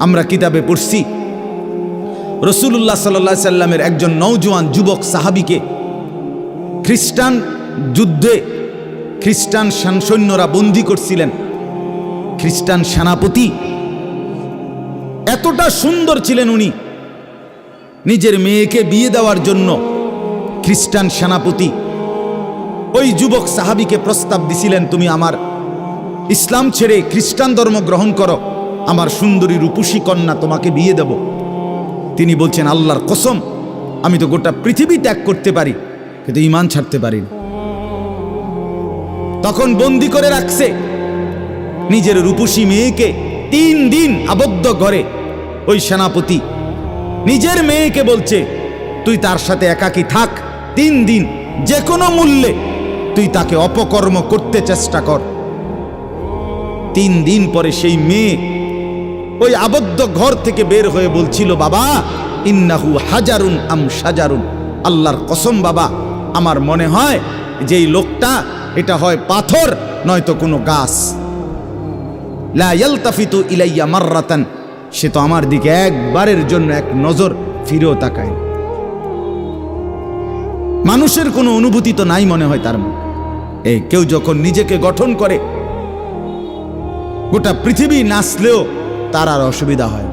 আমরা কিতাবে পড়ছি রাসূলুল্লাহ সাল্লাল্লাহু আলাইহি সাল্লামের একজন নওজোয়ান যুবক সাহাবীকে খ্রিস্টান যুদ্ধে খ্রিস্টান সৈন্যরা বন্দী করছিলেন। খ্রিস্টান সেনাপতি এতটা সুন্দর ছিলেন, উনি নিজের মেয়েকে বিয়ে দেওয়ার জন্য খ্রিস্টান সেনাপতি ওই যুবক সাহাবীকে প্রস্তাব দিছিলেন, তুমি আমার ইসলাম ছেড়ে খ্রিস্টান ধর্ম গ্রহণ করো, আমার সুন্দরী রূপসী কন্যা তোমাকে বিয়ে দেব। তিনি বলছেন, আল্লাহর কসম, আমি তো গোটা পৃথিবী ত্যাগ করতে পারি, কিন্তু ঈমান ছাড়তে পারি না। তখন বন্দী করে রাখছে নিজের রূপসী মেয়েকে 3 দিন আবদ্ধ ঘরে। ওই সেনাপতি নিজের মেয়েকে বলছে, তুই তার সাথে একাকী থাক 3 দিন, যে কোনো মূল্যে তুই তাকে অপকর্ম করতে চেষ্টা কর। 3 দিন পরে সেই মেয়ে ওই আবদ্ধ ঘর থেকে বের হয়ে বলছিল, বাবা ইন্নাহু হাজারুন আম শাজারুন, আল্লাহর কসম বাবা, আমার মনে হয় যে এই লোকটা এটা হয় পাথর নয়তো কোনো গাছ। লা ইয়ালতাফিতু ইলাইয়া মাররাতান, সে তো আমার দিকে একবারের জন্য এক নজর ফিরেও তাকায়। মানুষের কোনো অনুভূতি তো নাই মনে হয় তার মধ্যে। এই কেউ যখন নিজেকে গঠন করে, গোটা পৃথিবী নাচলেও তার আর অসুবিধা হয়।